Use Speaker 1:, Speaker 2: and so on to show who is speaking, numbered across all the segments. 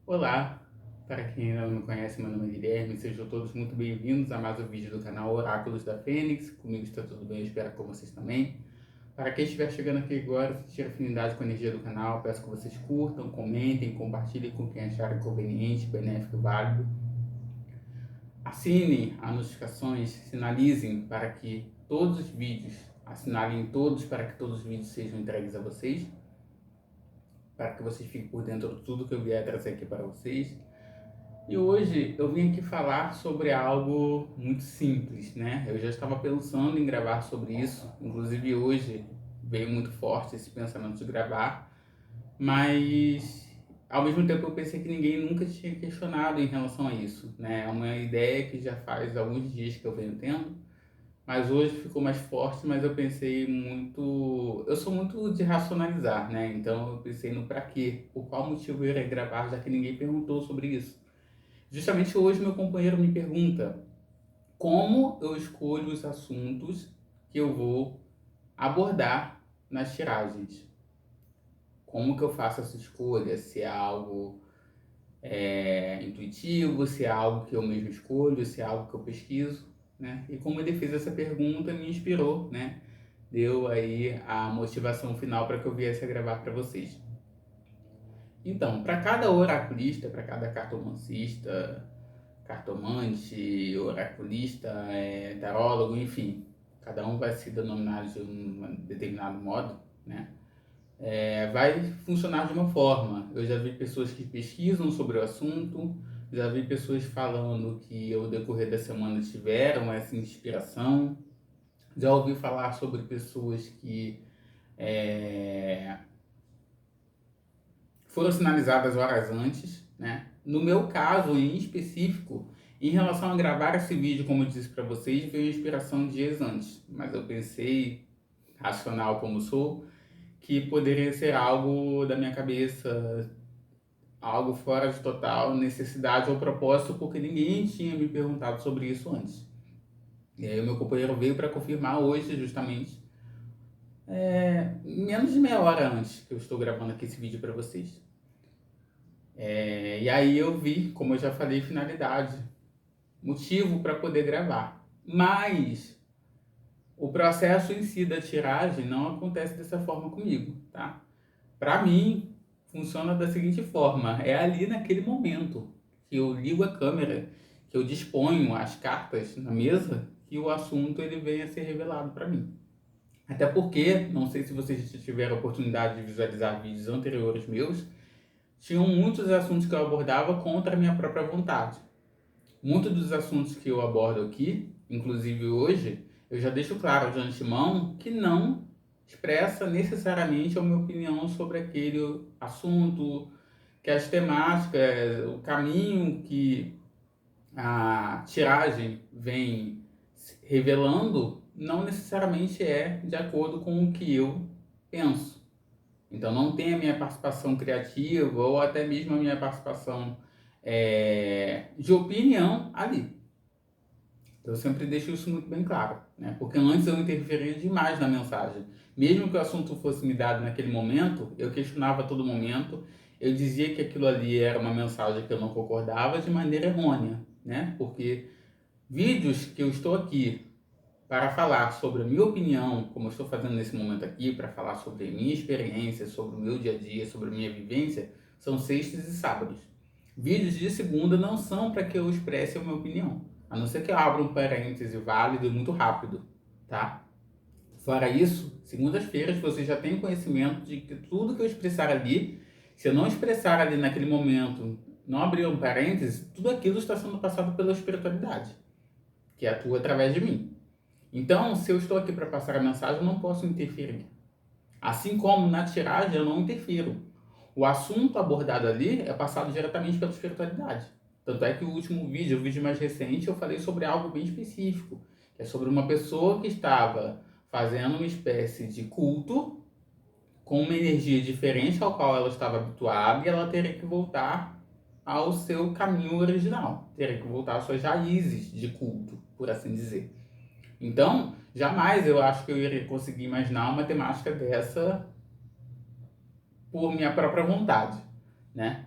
Speaker 1: Olá, para quem ainda não me conhece, meu nome é Guilherme, sejam todos muito bem-vindos a mais um vídeo do canal Oráculos da Fênix. Comigo está tudo bem, eu espero que com vocês também. Para quem estiver chegando aqui agora, sentir afinidade com a energia do canal, peço que vocês curtam, comentem, compartilhem com quem acharem conveniente, benéfico e válido. Assinem as notificações, sinalizem para que todos os vídeos, assinalem todos para que todos os vídeos sejam entregues a vocês, para que vocês fiquem por dentro de tudo que eu vier trazer aqui para vocês. E hoje eu vim aqui falar sobre algo muito simples, né? Eu já estava pensando em gravar sobre isso, inclusive hoje veio muito forte esse pensamento de gravar, mas ao mesmo tempo eu pensei que ninguém nunca tinha questionado em relação a isso, né? É uma ideia que já faz alguns dias que eu venho tendo, mas hoje ficou mais forte, mas eu pensei muito, eu sou muito de racionalizar, né? Então eu pensei no para quê, por qual motivo eu iria gravar, já que ninguém perguntou sobre isso. Justamente hoje meu companheiro me pergunta como eu escolho os assuntos que eu vou abordar nas tiragens. Como que eu faço essa escolha? Se é algo intuitivo, se é algo que eu mesmo escolho, se é algo que eu pesquiso, né? E como ele fez essa pergunta, me inspirou, né? Deu aí a motivação final para que eu viesse a gravar para vocês. Então, para cada oraculista, para cada cartomancista, cartomante, oraculista, tarólogo, enfim, cada um vai se denominar de um determinado modo, né? Vai funcionar de uma forma. Eu já vi pessoas que pesquisam sobre o assunto, já vi pessoas falando que ao decorrer da semana tiveram essa inspiração, já ouvi falar sobre pessoas que é, foram sinalizadas horas antes, né? No meu caso em específico, em relação a gravar esse vídeo, como eu disse para vocês, veio inspiração dias antes, mas eu pensei, racional como sou, que poderia ser algo da minha cabeça, algo fora de total necessidade ou propósito, porque ninguém tinha me perguntado sobre isso antes. E aí o meu companheiro veio para confirmar hoje, justamente, menos de meia hora antes que eu estou gravando aqui esse vídeo para vocês. E aí eu vi, como eu já falei, finalidade, motivo para poder gravar. Mas o processo em si da tiragem não acontece dessa forma comigo, tá? Para mim, funciona da seguinte forma: é ali naquele momento que eu ligo a câmera, que eu disponho as cartas na mesa, que o assunto ele vem a ser revelado para mim. Até porque, não sei se vocês já tiveram a oportunidade de visualizar vídeos anteriores meus, tinham muitos assuntos que eu abordava contra a minha própria vontade. Muitos dos assuntos que eu abordo aqui, inclusive hoje, eu já deixo claro de antemão que não expressa necessariamente a minha opinião sobre aquele assunto, que as temáticas, o caminho que a tiragem vem revelando não necessariamente é de acordo com o que eu penso. Então não tem a minha participação criativa ou até mesmo a minha participação de opinião ali. Então eu sempre deixo isso muito bem claro, né? Porque antes eu interferia demais na mensagem. Mesmo que o assunto fosse me dado naquele momento, eu questionava a todo momento, eu dizia que aquilo ali era uma mensagem que eu não concordava de maneira errônea, né? Porque vídeos que eu estou aqui para falar sobre a minha opinião, como eu estou fazendo nesse momento aqui, para falar sobre a minha experiência, sobre o meu dia a dia, sobre a minha vivência, são sextas e sábados. Vídeos de segunda não são para que eu expresse a minha opinião, a não ser que eu abra um parêntese válido e muito rápido, tá? Fora isso, segundas-feiras você já tem conhecimento de que tudo que eu expressar ali, se eu não expressar ali naquele momento, não abrir um parêntese, tudo aquilo está sendo passado pela espiritualidade, que atua através de mim. Então, se eu estou aqui para passar a mensagem, eu não posso interferir. Assim como na tiragem eu não interfiro. O assunto abordado ali é passado diretamente pela espiritualidade. Tanto é que o último vídeo, o vídeo mais recente, eu falei sobre algo bem específico, que é sobre uma pessoa que estava fazendo uma espécie de culto com uma energia diferente ao qual ela estava habituada e ela teria que voltar ao seu caminho original, teria que voltar às suas raízes de culto, por assim dizer. Então, jamais eu acho que eu iria conseguir imaginar uma temática dessa por minha própria vontade, né?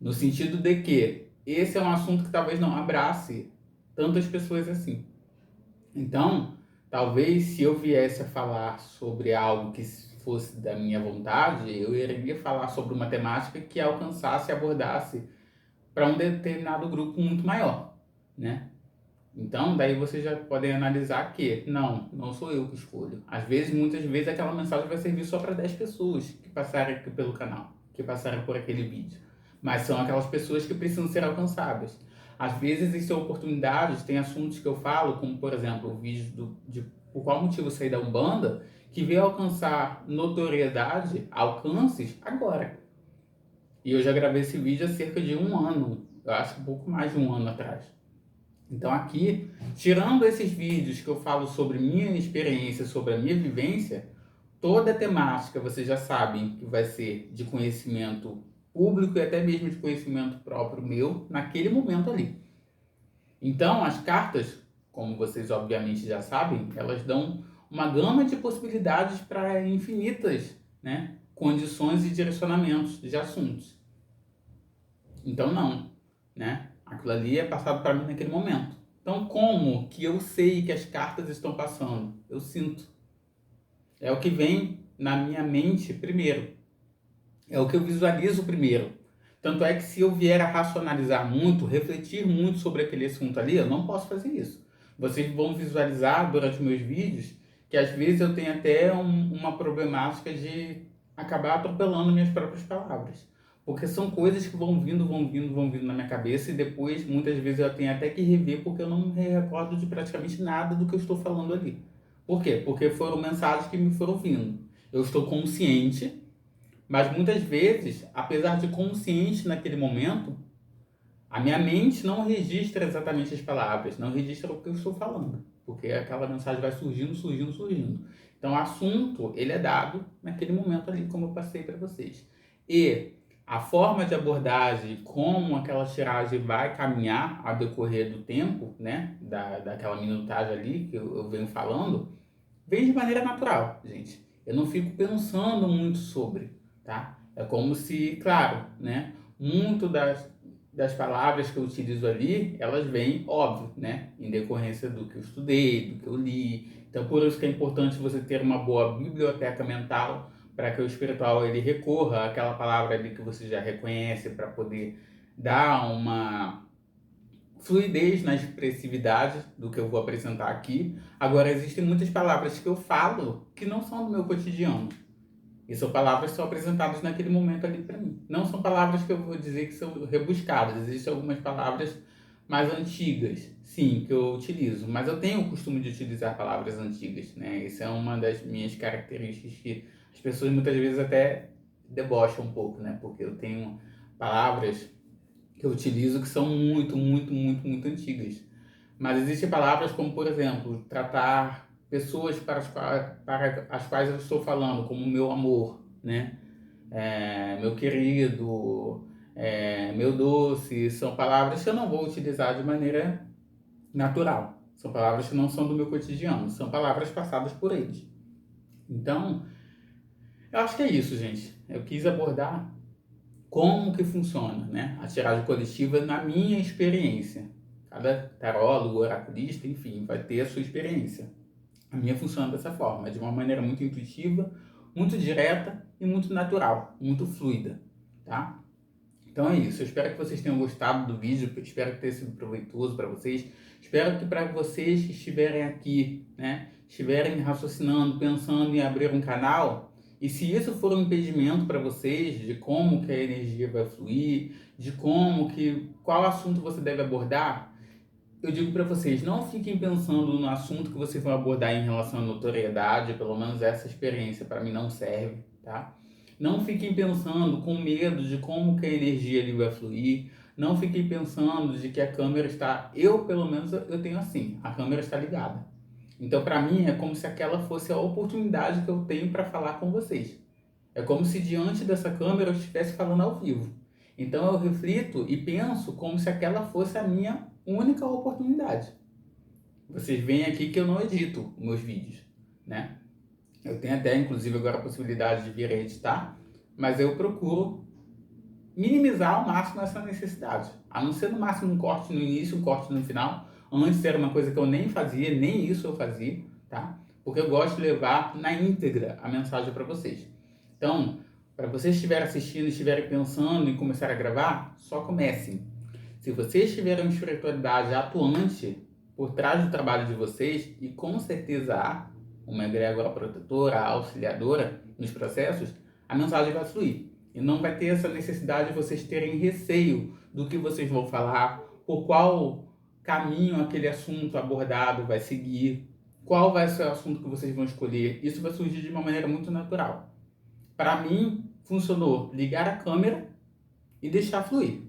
Speaker 1: No sentido de que esse é um assunto que talvez não abrace tantas pessoas assim. Então, talvez se eu viesse a falar sobre algo que fosse da minha vontade, eu iria falar sobre uma temática que alcançasse e abordasse para um determinado grupo muito maior, né? Então, daí vocês já podem analisar que não sou eu que escolho. Às vezes, muitas vezes, aquela mensagem vai servir só para 10 pessoas que passarem aqui pelo canal, que passarem por aquele vídeo. Mas são aquelas pessoas que precisam ser alcançadas. Às vezes, existem oportunidades, tem assuntos que eu falo, como, por exemplo, o vídeo de por qual motivo sair da Umbanda, que veio alcançar notoriedade, alcances, agora. E eu já gravei esse vídeo há cerca de um ano, eu acho que um pouco mais de um ano atrás. Então aqui, tirando esses vídeos que eu falo sobre minha experiência, sobre a minha vivência, toda a temática vocês já sabem que vai ser de conhecimento público e até mesmo de conhecimento próprio meu naquele momento ali. Então as cartas, como vocês obviamente já sabem, elas dão uma gama de possibilidades para infinitas, né, condições e direcionamentos de assuntos. Então não, né? Aquilo ali é passado para mim naquele momento. Então como que eu sei que as cartas estão passando? Eu sinto. É o que vem na minha mente primeiro. É o que eu visualizo primeiro. Tanto é que se eu vier a racionalizar muito, refletir muito sobre aquele assunto ali, eu não posso fazer isso. Vocês vão visualizar durante meus vídeos que às vezes eu tenho até uma problemática de acabar atropelando minhas próprias palavras. Porque são coisas que vão vindo, vão vindo, vão vindo na minha cabeça e depois, muitas vezes, eu tenho até que rever porque eu não me recordo de praticamente nada do que eu estou falando ali. Por quê? Porque foram mensagens que me foram vindo. Eu estou consciente, mas muitas vezes, apesar de consciente naquele momento, a minha mente não registra exatamente as palavras, não registra o que eu estou falando, porque aquela mensagem vai surgindo, surgindo, surgindo. Então, o assunto, ele é dado naquele momento ali, como eu passei para vocês. E a forma de abordagem, como aquela tiragem vai caminhar ao decorrer do tempo, né, daquela minutagem ali que eu venho falando, vem de maneira natural, gente. Eu não fico pensando muito sobre, tá? É como se, claro, né? Muito das palavras que eu utilizo ali, elas vêm, óbvio, né? Em decorrência do que eu estudei, do que eu li. Então, por isso que é importante você ter uma boa biblioteca mental para que o espiritual ele recorra àquela palavra ali que você já reconhece para poder dar uma fluidez na expressividade do que eu vou apresentar aqui. Agora, existem muitas palavras que eu falo que não são do meu cotidiano. E são palavras que são apresentadas naquele momento ali para mim. Não são palavras que eu vou dizer que são rebuscadas. Existem algumas palavras mais antigas, sim, que eu utilizo. Mas eu tenho o costume de utilizar palavras antigas, né? Essa é uma das minhas características que as pessoas muitas vezes até debocham um pouco, né? Porque eu tenho palavras que eu utilizo que são muito, muito, muito, muito antigas. Mas existem palavras como, por exemplo, tratar pessoas para as quais eu estou falando, como meu amor, né? Meu querido, meu doce, são palavras que eu não vou utilizar de maneira natural. São palavras que não são do meu cotidiano, são palavras passadas por eles. Então, eu acho que é isso, gente. Eu quis abordar como que funciona, né? A tiragem coletiva na minha experiência. Cada tarólogo, oraculista, enfim, vai ter a sua experiência. A minha funciona dessa forma, de uma maneira muito intuitiva, muito direta e muito natural, muito fluida, tá? Então é isso, eu espero que vocês tenham gostado do vídeo, espero que tenha sido proveitoso para vocês, espero que para vocês que estiverem aqui, né, estiverem raciocinando, pensando em abrir um canal, e se isso for um impedimento para vocês de como que a energia vai fluir, de qual assunto você deve abordar, eu digo para vocês, não fiquem pensando no assunto que vocês vão abordar em relação à notoriedade, pelo menos essa experiência para mim não serve, tá? Não fiquem pensando com medo de como que a energia ali vai fluir, não fiquem pensando de que a câmera está, eu pelo menos eu tenho assim, a câmera está ligada. Então para mim é como se aquela fosse a oportunidade que eu tenho para falar com vocês. É como se diante dessa câmera eu estivesse falando ao vivo. Então eu reflito e penso como se aquela fosse a minha única oportunidade. Vocês veem aqui que eu não edito meus vídeos, né? Eu tenho até, inclusive, agora a possibilidade de vir a editar, mas eu procuro minimizar ao máximo essa necessidade. A não ser no máximo um corte no início, um corte no final. Antes era uma coisa que eu nem fazia, nem isso eu fazia, tá? Porque eu gosto de levar na íntegra a mensagem para vocês. Então, para vocês estiverem assistindo, estiverem pensando em começar a gravar, só comecem. Se vocês tiverem uma espiritualidade atuante por trás do trabalho de vocês, e com certeza há uma egrégora protetora, auxiliadora nos processos, a mensagem vai fluir. E não vai ter essa necessidade de vocês terem receio do que vocês vão falar, por qual caminho aquele assunto abordado vai seguir, qual vai ser o assunto que vocês vão escolher. Isso vai surgir de uma maneira muito natural. Para mim, funcionou ligar a câmera e deixar fluir.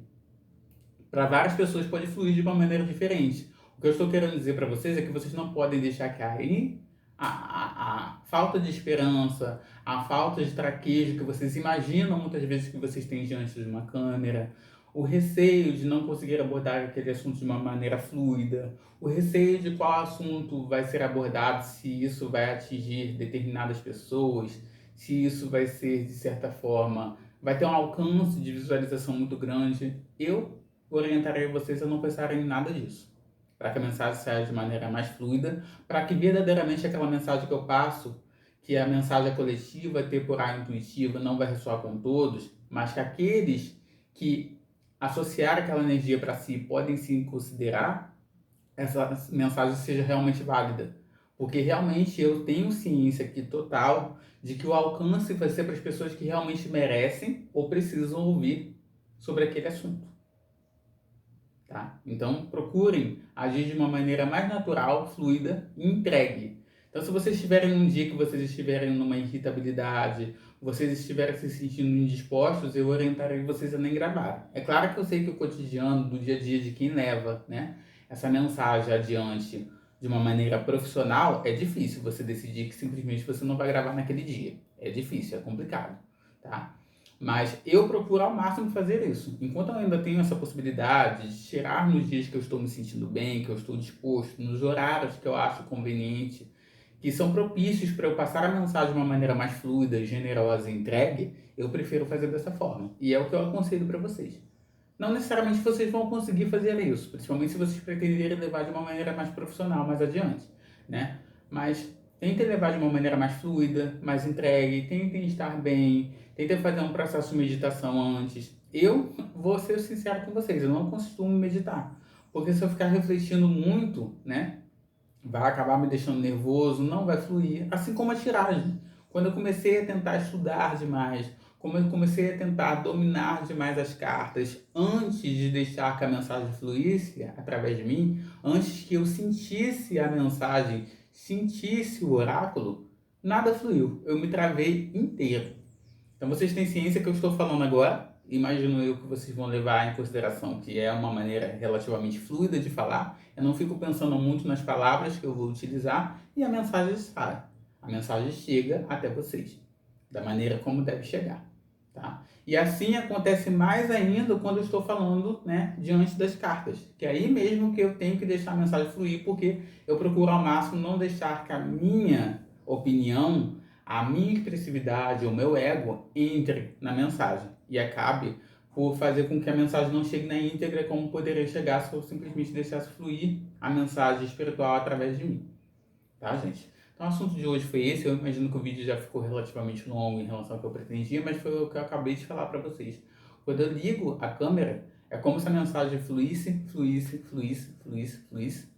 Speaker 1: Para várias pessoas pode fluir de uma maneira diferente. O que eu estou querendo dizer para vocês é que vocês não podem deixar cair a falta de esperança, a falta de traquejo que vocês imaginam muitas vezes que vocês têm diante de uma câmera, o receio de não conseguir abordar aquele assunto de uma maneira fluida, o receio de qual assunto vai ser abordado, se isso vai atingir determinadas pessoas, se isso vai ser, de certa forma, vai ter um alcance de visualização muito grande. Eu orientarei vocês a não pensarem em nada disso, para que a mensagem saia de maneira mais fluida, para que verdadeiramente aquela mensagem que eu passo, que a mensagem coletiva, temporal e intuitiva, não vai ressoar com todos, mas que aqueles que associar aquela energia para si podem sim considerar essa mensagem seja realmente válida. Porque realmente eu tenho ciência aqui total de que o alcance vai ser para as pessoas que realmente merecem ou precisam ouvir sobre aquele assunto. Tá? Então procurem agir de uma maneira mais natural, fluida e entregue. Então, se vocês estiverem num dia que vocês estiverem numa irritabilidade, vocês estiverem se sentindo indispostos, eu orientarei vocês a nem gravar. É claro que eu sei que o cotidiano, do dia a dia de quem leva, né, essa mensagem adiante de uma maneira profissional, é difícil você decidir que simplesmente você não vai gravar naquele dia. É difícil, é complicado, tá? Mas eu procuro ao máximo fazer isso. Enquanto eu ainda tenho essa possibilidade de tirar nos dias que eu estou me sentindo bem, que eu estou disposto, nos horários que eu acho conveniente, que são propícios para eu passar a mensagem de uma maneira mais fluida, generosa e entregue, eu prefiro fazer dessa forma. E é o que eu aconselho para vocês. Não necessariamente vocês vão conseguir fazer isso, principalmente se vocês pretenderem levar de uma maneira mais profissional mais adiante, né? Mas tentem levar de uma maneira mais fluida, mais entregue, tentem estar bem, tentem fazer um processo de meditação antes. Eu vou ser sincero com vocês, eu não costumo meditar, porque se eu ficar refletindo muito, né, vai acabar me deixando nervoso, não vai fluir, assim como a tiragem. Quando eu comecei a tentar estudar demais, como eu comecei a tentar dominar demais as cartas, antes de deixar que a mensagem fluísse através de mim, antes que eu sentisse a mensagem, sentisse o oráculo, nada fluiu. Eu me travei inteiro. Então vocês têm ciência que eu estou falando agora, imagino eu que vocês vão levar em consideração que é uma maneira relativamente fluida de falar. Eu não fico pensando muito nas palavras que eu vou utilizar e a mensagem sai. A mensagem chega até vocês, da maneira como deve chegar. Tá? E assim acontece mais ainda quando eu estou falando, né, diante das cartas. Que é aí mesmo que eu tenho que deixar a mensagem fluir, porque eu procuro ao máximo não deixar que a minha opinião, a minha expressividade, o meu ego entre na mensagem e acabe por fazer com que a mensagem não chegue na íntegra como poderia chegar se eu simplesmente deixasse fluir a mensagem espiritual através de mim. Tá, gente? Então, o assunto de hoje foi esse. Eu imagino que o vídeo já ficou relativamente longo em relação ao que eu pretendia, mas foi o que eu acabei de falar para vocês. Quando eu ligo a câmera, é como se a mensagem fluísse, fluísse, fluísse, fluísse, fluísse.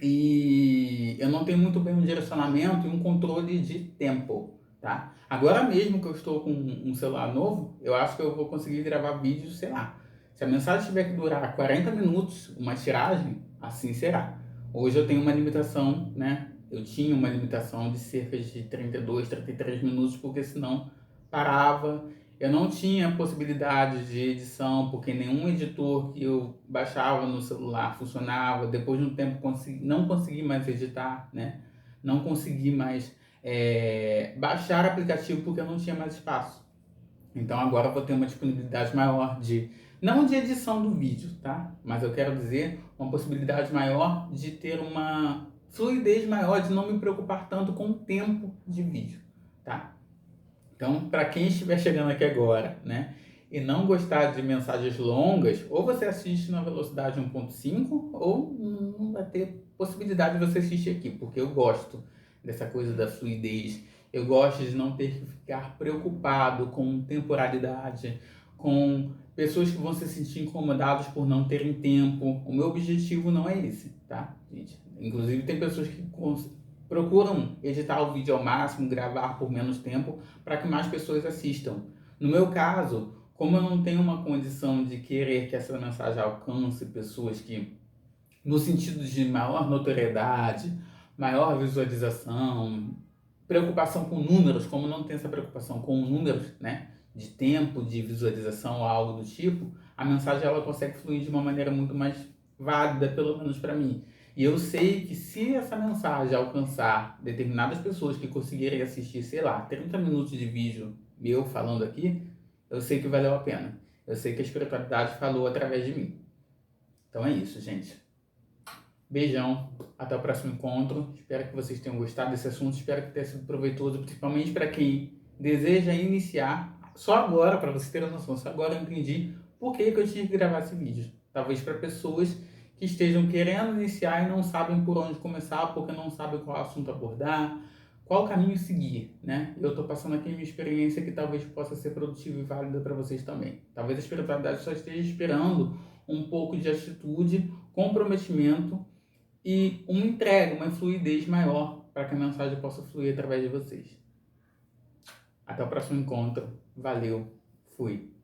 Speaker 1: E eu não tenho muito bem um direcionamento e um controle de tempo, tá? Agora mesmo que eu estou com um celular novo, eu acho que eu vou conseguir gravar vídeos, sei lá. Se a mensagem tiver que durar 40 minutos, uma tiragem, assim será. Hoje eu tenho uma limitação, né? Eu tinha uma limitação de cerca de 32, 33 minutos, porque senão parava. Eu não tinha possibilidade de edição, porque nenhum editor que eu baixava no celular funcionava. Depois de um tempo não consegui mais editar, né? Não consegui mais baixar aplicativo porque eu não tinha mais espaço. Então agora eu vou ter uma disponibilidade maior não de edição do vídeo, tá? Mas eu quero dizer uma possibilidade maior de ter uma fluidez maior, de não me preocupar tanto com o tempo de vídeo, tá? Então, para quem estiver chegando aqui agora, né, e não gostar de mensagens longas, ou você assiste na velocidade 1.5 ou não vai ter possibilidade de você assistir aqui, porque eu gosto dessa coisa da fluidez. Eu gosto de não ter que ficar preocupado com temporalidade, com pessoas que vão se sentir incomodadas por não terem tempo. O meu objetivo não é esse, tá, gente? Inclusive tem pessoas que procuram editar o vídeo ao máximo, gravar por menos tempo, para que mais pessoas assistam. No meu caso, como eu não tenho uma condição de querer que essa mensagem alcance pessoas que, no sentido de maior notoriedade, maior visualização, preocupação com números, como não tem essa preocupação com números, né, de tempo, de visualização ou algo do tipo, a mensagem ela consegue fluir de uma maneira muito mais válida, pelo menos para mim. E eu sei que se essa mensagem alcançar determinadas pessoas que conseguirem assistir, sei lá, 30 minutos de vídeo meu falando aqui, eu sei que valeu a pena. Eu sei que a espiritualidade falou através de mim. Então é isso, gente. Beijão, até o próximo encontro. Espero que vocês tenham gostado desse assunto. Espero que tenha sido proveitoso, principalmente para quem deseja iniciar. Só agora, para vocês terem noção, só agora eu entendi por que eu tinha que gravar esse vídeo. Talvez para pessoas que estejam querendo iniciar e não sabem por onde começar, porque não sabem qual assunto abordar, qual caminho seguir, né? Eu estou passando aqui a minha experiência que talvez possa ser produtiva e válida para vocês também. Talvez a espiritualidade só esteja esperando um pouco de atitude, comprometimento e uma entrega, uma fluidez maior para que a mensagem possa fluir através de vocês. Até o próximo encontro. Valeu. Fui.